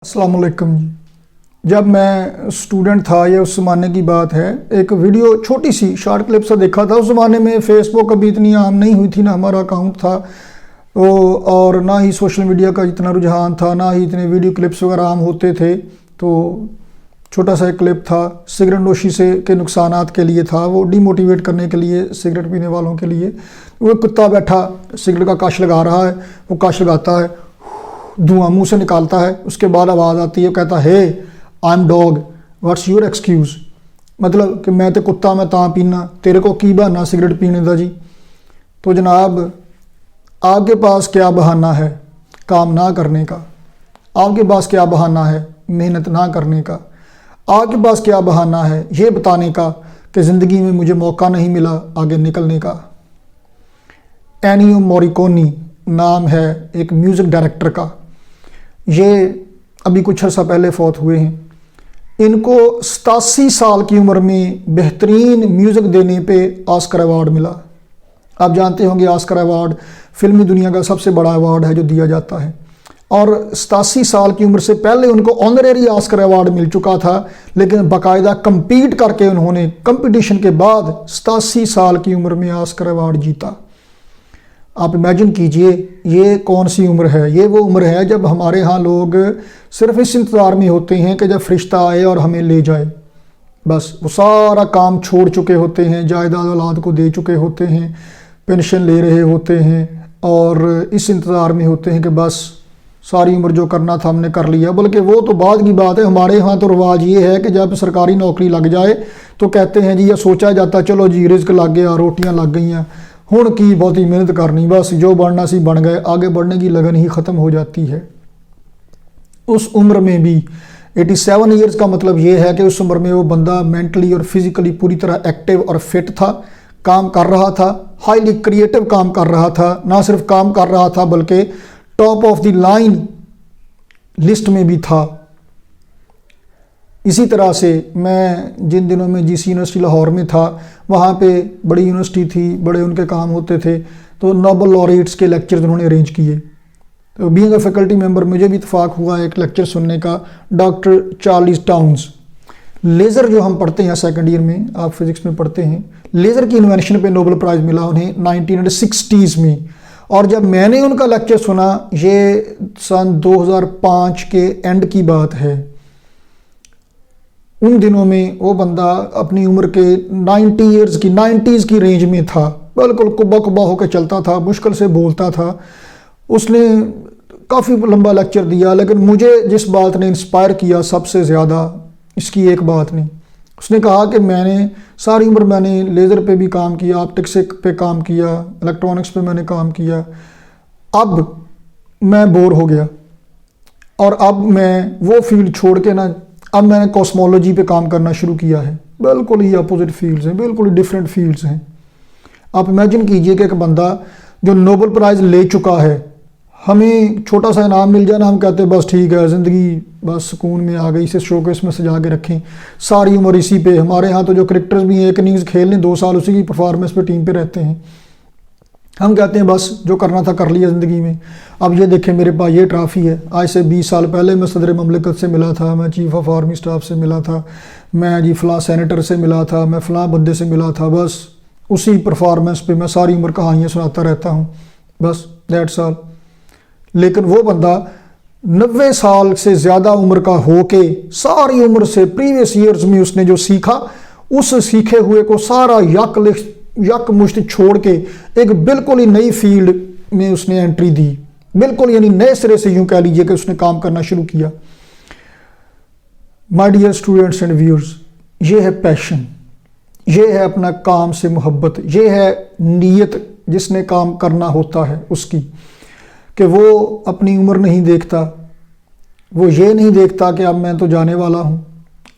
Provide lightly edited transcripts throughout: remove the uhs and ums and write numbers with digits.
السلام علیکم جی۔ جب میں اسٹوڈنٹ تھا، یہ اس زمانے کی بات ہے، ایک ویڈیو چھوٹی سی شارٹ کلپ سا دیکھا تھا۔ اس زمانے میں فیس بک ابھی اتنی عام نہیں ہوئی تھی، نہ ہمارا اکاؤنٹ تھا اور نہ ہی سوشل میڈیا کا اتنا رجحان تھا، نہ ہی اتنے ویڈیو کلپس وغیرہ عام ہوتے تھے۔ تو چھوٹا سا ایک کلپ تھا، سگریٹ نوشی سے کے نقصانات کے لیے تھا، وہ ڈی موٹیویٹ کرنے کے لیے سگریٹ پینے والوں کے لیے۔ وہ کتا بیٹھا سگریٹ کا کاش لگا رہا ہے، وہ کاش لگاتا ہے، دھواں منہ سے نکالتا ہے، اس کے بعد آواز آتی ہے، کہتا ہے hey I'm dog what's your excuse، مطلب کہ میں تے کتا میں تاں پینا، تیرے کو کی بہانا سگریٹ پینے دا جی۔ تو جناب آپ کے پاس کیا بہانہ ہے کام نہ کرنے کا؟ آپ کے پاس کیا بہانہ ہے محنت نہ کرنے کا؟ آپ کے پاس کیا بہانہ ہے یہ بتانے کا کہ زندگی میں مجھے موقع نہیں ملا آگے نکلنے کا؟ اینیو موریکونی نام ہے ایک میوزک ڈائریکٹر کا، یہ ابھی کچھ عرصہ پہلے فوت ہوئے ہیں۔ ان کو 87 سال کی عمر میں بہترین میوزک دینے پہ آسکر ایوارڈ ملا۔ آپ جانتے ہوں گے آسکر ایوارڈ فلمی دنیا کا سب سے بڑا ایوارڈ ہے جو دیا جاتا ہے، اور 87 سال کی عمر سے پہلے ان کو آنریری آسکر ایوارڈ مل چکا تھا، لیکن باقاعدہ کمپیٹ کر کے انہوں نے کمپٹیشن کے بعد 87 سال کی عمر میں آسکر ایوارڈ جیتا۔ آپ امیجن کیجئے یہ کون سی عمر ہے؟ یہ وہ عمر ہے جب ہمارے ہاں لوگ صرف اس انتظار میں ہوتے ہیں کہ جب فرشتہ آئے اور ہمیں لے جائے، بس وہ سارا کام چھوڑ چکے ہوتے ہیں، جائیداد اولاد کو دے چکے ہوتے ہیں، پینشن لے رہے ہوتے ہیں، اور اس انتظار میں ہوتے ہیں کہ بس ساری عمر جو کرنا تھا ہم نے کر لیا۔ بلکہ وہ تو بعد کی بات ہے، ہمارے ہاں تو رواج یہ ہے کہ جب سرکاری نوکری لگ جائے تو کہتے ہیں جی، یا سوچا جاتا چلو جی رزق لگ گیا، روٹیاں لگ گئیں، ہن کی بہتی محنت کرنی، بس جو بڑھنا سی بن گئے، آگے بڑھنے کی لگن ہی ختم ہو جاتی ہے۔ اس عمر میں بھی 87 ایئرز کا مطلب یہ ہے کہ اس عمر میں وہ بندہ مینٹلی اور فزیکلی پوری طرح ایکٹیو اور فٹ تھا، کام کر رہا تھا، ہائیلی کریٹو کام کر رہا تھا، نہ صرف کام کر رہا تھا بلکہ top of the line list میں بھی تھا۔ اسی طرح سے میں جن دنوں میں جی سی یونیورسٹی لاہور میں تھا، وہاں پہ بڑی یونیورسٹی تھی، بڑے ان کے کام ہوتے تھے، تو نوبل لوریٹس کے لیکچرز انہوں نے ارینج کیے۔ تو بینگ اے فیکلٹی ممبر مجھے بھی اتفاق ہوا ایک لیکچر سننے کا، ڈاکٹر چارلز ٹاؤنز۔ لیزر جو ہم پڑھتے ہیں سیکنڈ ایئر میں، آپ فزکس میں پڑھتے ہیں، لیزر کی انوینشن پہ نوبل پرائز ملا انہیں 1960s میں۔ اور جب میں نے ان کا لیکچر سنا، یہ سن 2005 کے اینڈ کی بات ہے، ان دنوں میں وہ بندہ اپنی عمر کے 90s کی رینج میں تھا، بالکل کبا کبا ہو کے چلتا تھا، مشکل سے بولتا تھا۔ اس نے کافی لمبا لیکچر دیا، لیکن مجھے جس بات نے انسپائر کیا سب سے زیادہ، اس کی ایک بات نے، اس نے کہا کہ میں نے ساری عمر میں نے لیزر پہ بھی کام کیا، آپٹکس پہ کام کیا، الیکٹرانکس پہ میں نے کام کیا، اب میں بور ہو گیا، اور اب میں وہ فیلڈ چھوڑ کے اب میں نے کاسمولوجی پہ کام کرنا شروع کیا ہے۔ بالکل ہی اپوزٹ فیلڈز ہیں، بالکل ہی ڈیفرنٹ فیلڈز ہیں۔ آپ امیجن کیجئے کہ ایک بندہ جو نوبل پرائز لے چکا ہے، ہمیں چھوٹا سا انعام مل جائے نا، ہم کہتے ہیں بس ٹھیک ہے، زندگی بس سکون میں آ گئی، اسے شو کیس میں سجا کے رکھیں، ساری عمر اسی پہ۔ ہمارے ہاں تو جو کرکٹرز بھی ہیں، ایک اننگز کھیل لیں 2 سال اسی کی پرفارمنس پہ ٹیم پہ رہتے ہیں، ہم کہتے ہیں بس جو کرنا تھا کر لیا زندگی میں۔ اب یہ دیکھیں میرے پاس یہ ٹرافی ہے، آج سے 20 سال پہلے میں صدر مملکت سے ملا تھا، میں چیف آف آرمی سٹاف سے ملا تھا، میں جی فلاں سینیٹر سے ملا تھا، میں فلاں بندے سے ملا تھا، بس اسی پرفارمنس پہ میں ساری عمر کہانیاں سناتا رہتا ہوں، بس دیٹس آل۔ لیکن وہ بندہ 90 سال سے زیادہ عمر کا ہو کے ساری عمر سے پریویس ایئرز میں اس نے جو سیکھا، اس سیکھے ہوئے کو سارا یک مشت چھوڑ کے ایک بالکل ہی نئی فیلڈ میں اس نے انٹری دی، بالکل یعنی نئے سرے سے یوں کہہ لیجئے کہ اس نے کام کرنا شروع کیا۔ My dear students and viewers, یہ ہے پیشن، یہ ہے اپنا کام سے محبت، یہ ہے نیت جس نے کام کرنا ہوتا ہے اس کی، کہ وہ اپنی عمر نہیں دیکھتا، وہ یہ نہیں دیکھتا کہ اب میں تو جانے والا ہوں۔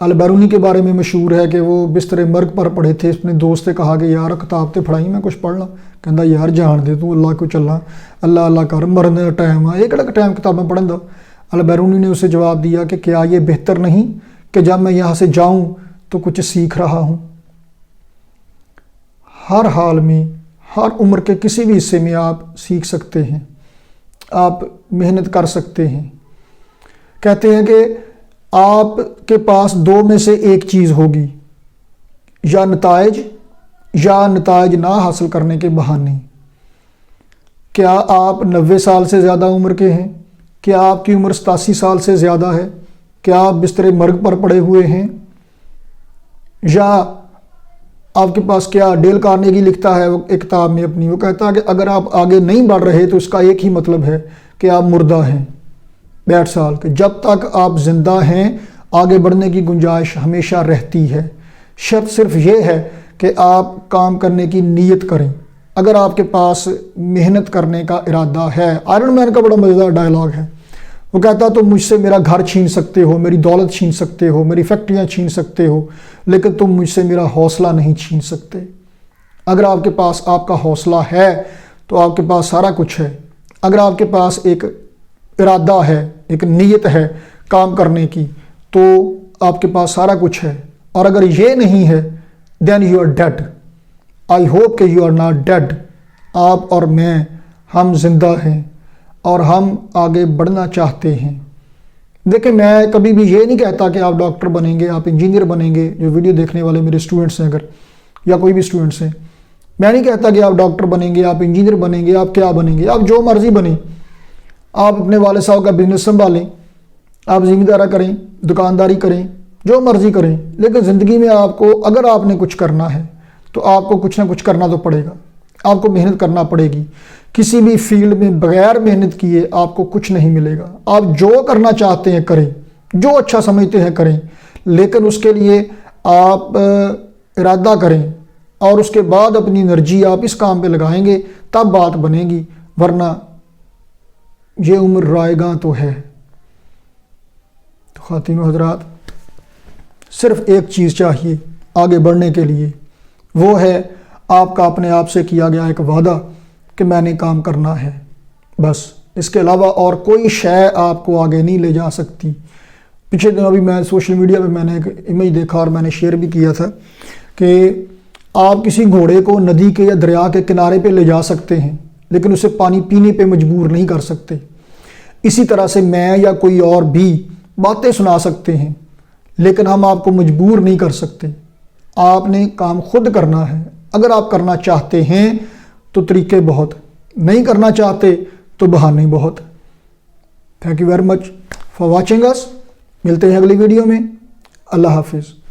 البیرونی کے بارے میں مشہور ہے کہ وہ بستر مرگ پر پڑے تھے، اپنے دوست سے کہا کہ یار کتاب تے پڑھائی میں کچھ پڑھ لا، کہندا یار جان دے تو اللہ کو چلنا، اللہ اللہ کر، مرن دا ٹائم آ، یہ کہڑا ٹائم کتابیں پڑھن دا۔ البیرونی نے اسے جواب دیا کہ کیا یہ بہتر نہیں کہ جب میں یہاں سے جاؤں تو کچھ سیکھ رہا ہوں۔ ہر حال میں، ہر عمر کے کسی بھی حصے میں آپ سیکھ سکتے ہیں، آپ محنت کر سکتے ہیں، کہتے ہیں کہ آپ کے پاس دو میں سے ایک چیز ہوگی، یا نتائج نہ حاصل کرنے کے بہانے۔ کیا آپ 90 سال سے زیادہ عمر کے ہیں؟ کیا آپ کی عمر 87 سال سے زیادہ ہے؟ کیا آپ بستر مرگ پر پڑے ہوئے ہیں؟ یا آپ کے پاس کیا ڈیل کارنیگی لکھتا ہے ایک کتاب میں اپنی، وہ کہتا ہے کہ اگر آپ آگے نہیں بڑھ رہے تو اس کا ایک ہی مطلب ہے کہ آپ مردہ ہیں۔ دیٹس آل، کہ جب تک آپ زندہ ہیں آگے بڑھنے کی گنجائش ہمیشہ رہتی ہے۔ شرط صرف یہ ہے کہ آپ کام کرنے کی نیت کریں۔ اگر آپ کے پاس محنت کرنے کا ارادہ ہے، آئرن مین کا بڑا مزیدار ڈائلاگ ہے، وہ کہتا تم مجھ سے میرا گھر چھین سکتے ہو، میری دولت چھین سکتے ہو، میری فیکٹریاں چھین سکتے ہو، لیکن تم مجھ سے میرا حوصلہ نہیں چھین سکتے۔ اگر آپ کے پاس آپ کا حوصلہ ہے تو آپ کے پاس سارا کچھ ہے۔ اگر آپ کے پاس ایک ارادہ ہے، ایک نیت ہے کام کرنے کی، تو آپ کے پاس سارا کچھ ہے۔ اور اگر یہ نہیں ہے then you are dead. I hope کہ you are not dead. آپ اور میں، ہم زندہ ہیں اور ہم آگے بڑھنا چاہتے ہیں۔ دیکھیں، میں کبھی بھی یہ نہیں کہتا کہ آپ ڈاکٹر بنیں گے، آپ انجینئر بنیں گے۔ جو ویڈیو دیکھنے والے میرے اسٹوڈنٹس ہیں اگر، یا کوئی بھی اسٹوڈنٹس ہیں، میں نہیں کہتا کہ آپ ڈاکٹر بنیں گے، آپ انجینئر بنیں گے، آپ کیا بنیں گے، آپ جو مرضی بنیں۔ آپ اپنے والد صاحب کا بزنس سنبھالیں، آپ ذمہ دارہ کریں، دکانداری کریں، جو مرضی کریں، لیکن زندگی میں آپ کو اگر آپ نے کچھ کرنا ہے تو آپ کو کچھ نہ کچھ کرنا تو پڑے گا۔ آپ کو محنت کرنا پڑے گی۔ کسی بھی فیلڈ میں بغیر محنت کیے آپ کو کچھ نہیں ملے گا۔ آپ جو کرنا چاہتے ہیں کریں، جو اچھا سمجھتے ہیں کریں، لیکن اس کے لیے آپ ارادہ کریں اور اس کے بعد اپنی انرجی آپ اس کام پہ لگائیں گے، تب بات بنے گی، ورنہ یہ عمر رائے گاں تو ہے۔ تو خواتین و حضرات، صرف ایک چیز چاہیے آگے بڑھنے کے لیے، وہ ہے آپ کا اپنے آپ سے کیا گیا ایک وعدہ کہ میں نے کام کرنا ہے، بس۔ اس کے علاوہ اور کوئی شے آپ کو آگے نہیں لے جا سکتی۔ پچھلے دنوں ابھی میں سوشل میڈیا پہ میں نے ایک امیج دیکھا اور میں نے شیئر بھی کیا تھا کہ آپ کسی گھوڑے کو ندی کے یا دریا کے کنارے پہ لے جا سکتے ہیں، لیکن اسے پانی پینے پہ مجبور نہیں کر سکتے۔ اسی طرح سے میں یا کوئی اور بھی باتیں سنا سکتے ہیں، لیکن ہم آپ کو مجبور نہیں کر سکتے۔ آپ نے کام خود کرنا ہے۔ اگر آپ کرنا چاہتے ہیں تو طریقے بہت، نہیں کرنا چاہتے تو بہانے بہت۔ Thank you very much for watching us. ملتے ہیں اگلی ویڈیو میں۔ اللہ حافظ۔